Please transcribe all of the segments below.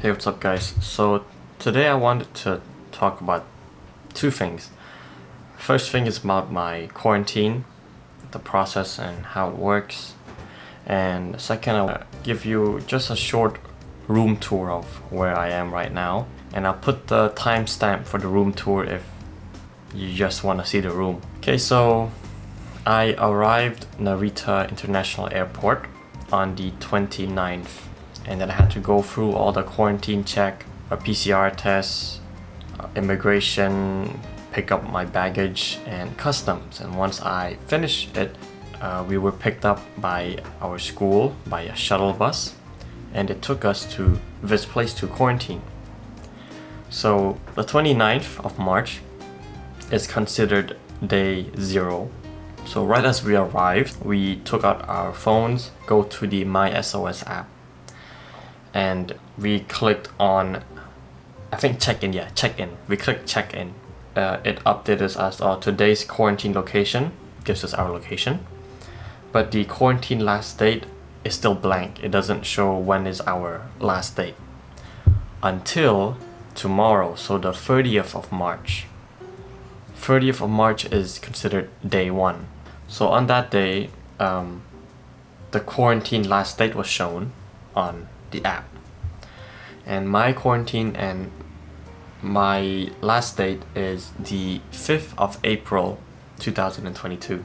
Hey, what's up, guys? So today I wanted to talk about two things. First thing is about my quarantine, the process and how it works. And second, I'll give you just a short room tour of where I am right now. And I'll put the timestamp for the room tour if you just want to see the room. Okay, so I arrived Narita International Airport on the 29th. And then I had to go through all the quarantine check, a PCR test, immigration, pick up my baggage, and customs. And once I finished it, we were picked up by our school by a shuttle bus, and it took us to this place to quarantine. So the 29th of March is considered day 0. So right as we arrived, we took out our phones, go to the My SOS app, and we clicked on, I think check-in. We clicked check-in. It updated us today's quarantine location, gives us our location, but the quarantine last date is still blank. It doesn't show when is our last date until tomorrow, so the 30th of March. 30th of March is considered day 1. So on that day, the quarantine last date was shown on the app, and my quarantine and my last date is the 5th of April 2022.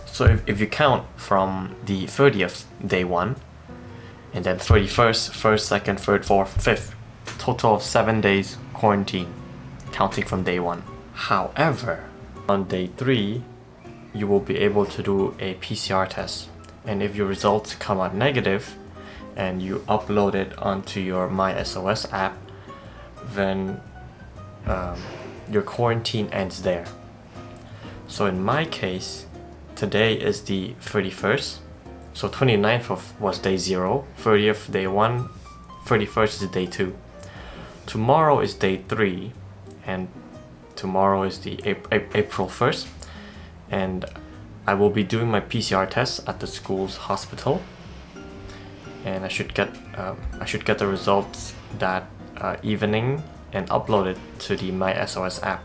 So if you count from the 30th, day 1, and then 31st, 1st, 2nd, 3rd, 4th, 5th, total of 7 days quarantine, counting from day 1. However, on day 3, you will be able to do a PCR test, and if your results come out negative, and you upload it onto your My SOS app, then your quarantine ends there. So in my case, today is the 31st, so 29th was day 0, 30th day 1, 31st is day 2. Tomorrow is day 3, and tomorrow is the April 1st, and I will be doing my PCR test at the school's hospital. And I should get the results that evening and upload it to the My SOS app.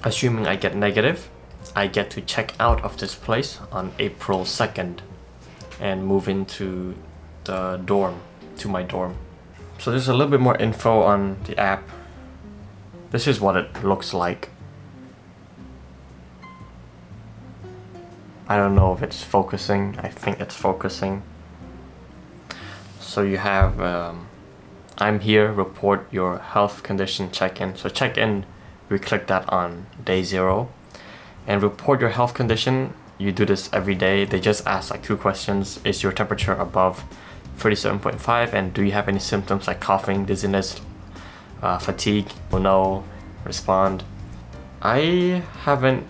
Assuming I get negative, I get to check out of this place on April 2nd and move into the dorm, to my dorm. So there's a little bit more info on the app. This is what it looks like. I don't know if it's focusing. I think it's focusing. So you have, I'm here, report your health condition, check-in. So check-in, we click that on day 0. And report your health condition, you do this every day. They just ask like 2 questions. Is your temperature above 37.5? And do you have any symptoms like coughing, dizziness, fatigue? No, respond. I haven't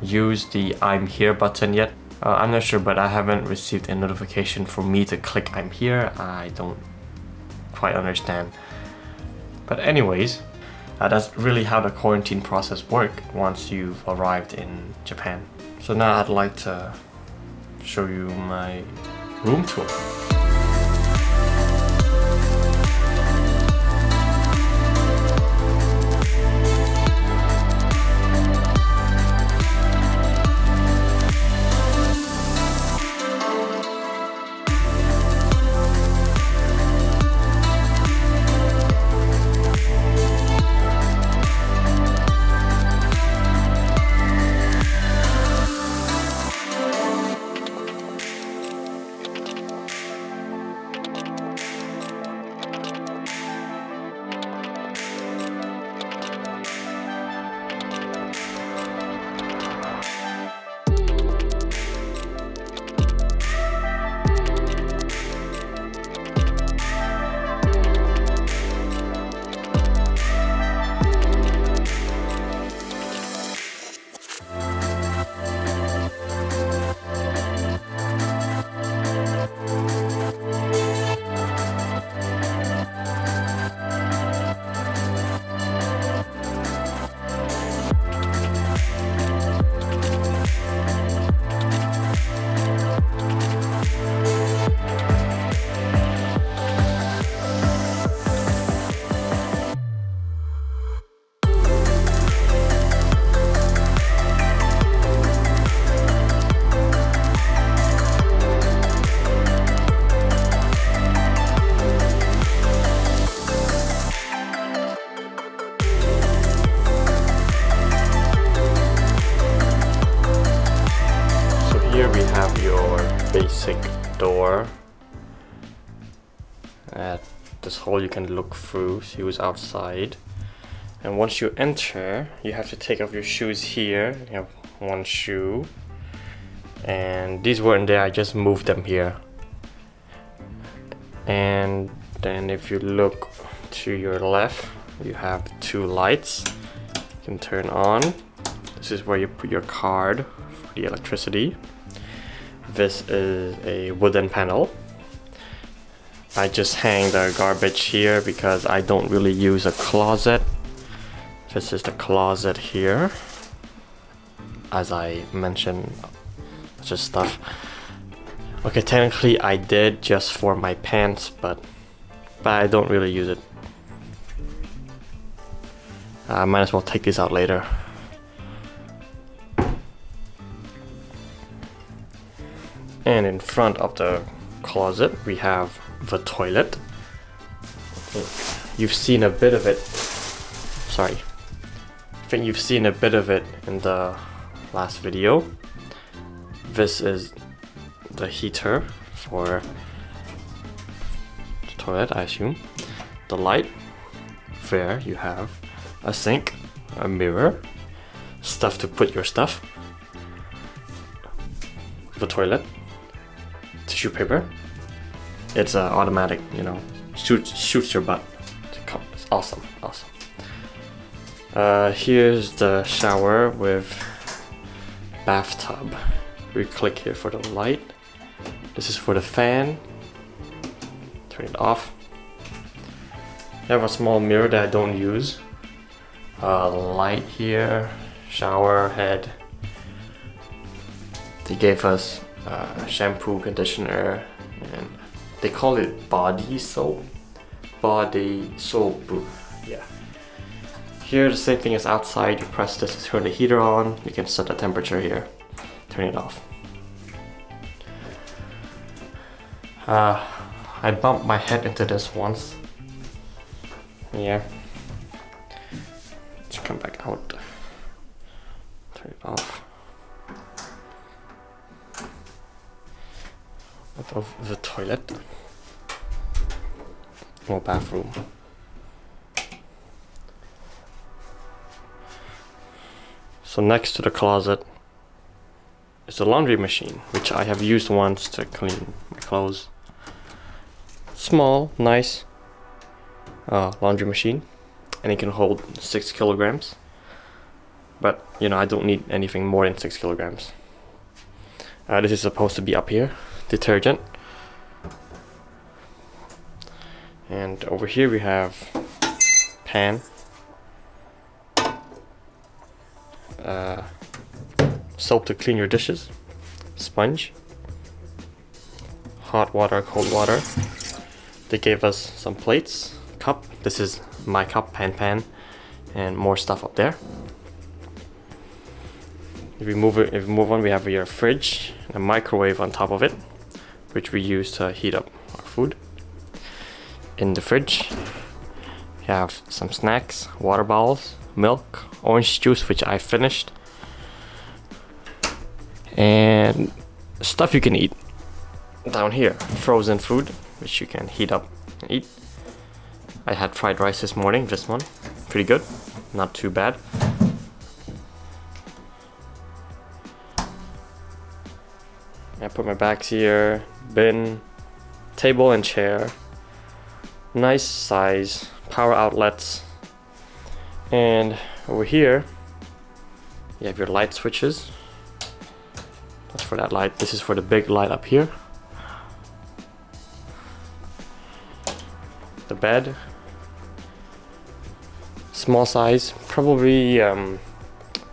used the I'm here button yet. I'm not sure, but I haven't received a notification for me to click I'm here. I don't quite understand. But anyways, that's really how the quarantine process works once you've arrived in Japan. So now I'd like to show you my room tour. this hole you can look through, see who's outside. And once you enter, you have to take off your shoes here. You have one shoe. And these weren't there, I just moved them here. And then if you look to your left, you have two lights you can turn on. This is where you put your card for the electricity. This is a wooden panel. I just hang the garbage here because I don't really use a closet. This is the closet here. As I mentioned, just stuff. Okay, technically I did just for my pants, but I don't really use it. I might as well take this out later. And in front of the closet we have the toilet. You've seen a bit of it. Sorry. I think you've seen a bit of it in the last video. This is the heater for the toilet, I assume. The light. There you have a sink, a mirror, stuff to put your stuff. The toilet. Tissue paper. It's automatic, you know, shoots your butt. It's awesome, awesome. Here's the shower with bathtub. We click here for the light. This is for the fan. Turn it off. I have a small mirror that I don't use. Light here, shower head. They gave us shampoo, conditioner, and they call it body soap. Body soap, yeah. Here the same thing as outside. You press this to turn the heater on. You can set the temperature here. Turn it off. I bumped my head into this once. Yeah. Let's come back out. Turn it off. Above the toilet. Or bathroom. So next to the closet is a laundry machine, which I have used once to clean my clothes. Small, nice laundry machine, and it can hold 6 kilograms. But you know, I don't need anything more than 6 kilograms. This is supposed to be up here, detergent. And over here we have pan, soap to clean your dishes, sponge, hot water, cold water. They gave us some plates, cup. This is my cup, pan, and more stuff up there. If we move on, we have your fridge, a microwave on top of it, which we use to heat up our food. In the fridge, you have some snacks, water bottles, milk, orange juice, which I finished, and stuff you can eat. Down here, frozen food, which you can heat up and eat. I had fried rice this morning, this one. Pretty good, not too bad. I put my bags here, bin, table and chair. Nice size, power outlets. And over here, you have your light switches. That's for that light. This is for the big light up here. The bed, small size, probably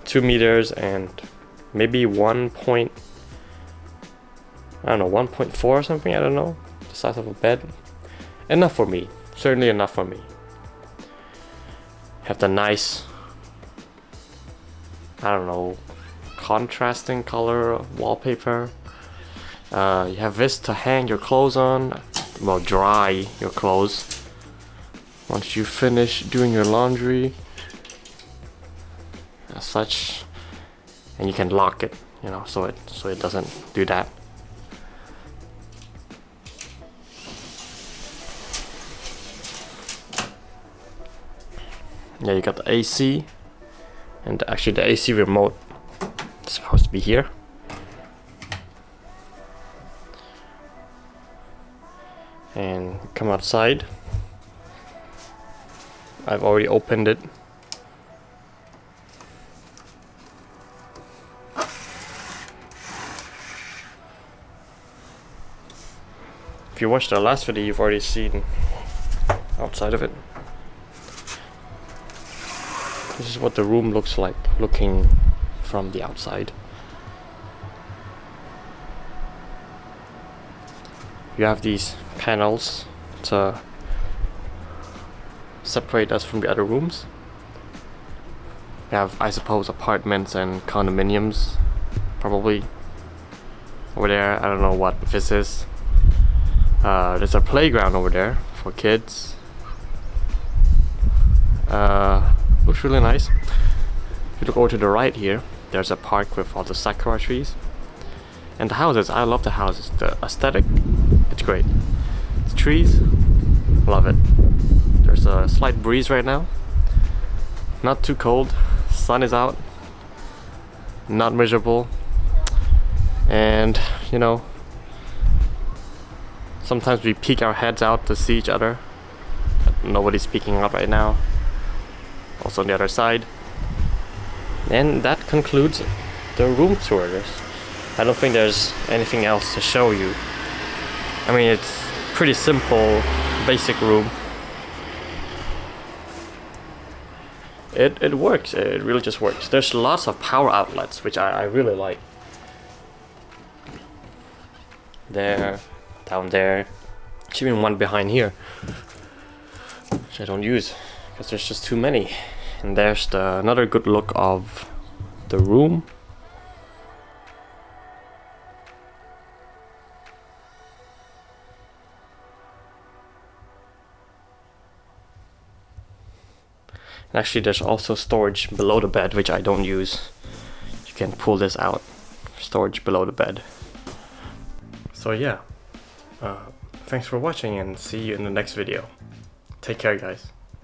2 meters and maybe 1.4 or something, I don't know, the size of a bed. Enough for me, certainly enough for me. Have the nice, I don't know, contrasting color wallpaper. You have this to hang your clothes on, well, dry your clothes once you finish doing your laundry, as such, and you can lock it, you know, so it doesn't do that. Yeah, you got the AC, and actually the AC remote is supposed to be here. And come outside. I've already opened it. If you watched the last video, you've already seen outside of it. This is what the room looks like looking from the outside. You have these panels to separate us from the other rooms. We have, I suppose, apartments and condominiums, probably over there. I don't know what this is. There's a playground over there for kids. Looks really nice. If you look over to the right here, there's a park with all the sakura trees. And the houses, I love the houses. The aesthetic, it's great. The trees, love it. There's a slight breeze right now. Not too cold. Sun is out. Not miserable. And, you know, sometimes we peek our heads out to see each other. But nobody's peeking out right now. Also on the other side. And that concludes the room tour. I don't think there's anything else to show you. I mean, it's pretty simple, basic room. It works. It really just works. There's lots of power outlets, which I really like. There, down there. There's even one behind here, which I don't use because there's just too many. And there's another good look of the room. And actually there's also storage below the bed, which I don't use. You can pull this out. Storage below the bed. So yeah, thanks for watching and see you in the next video. Take care, guys.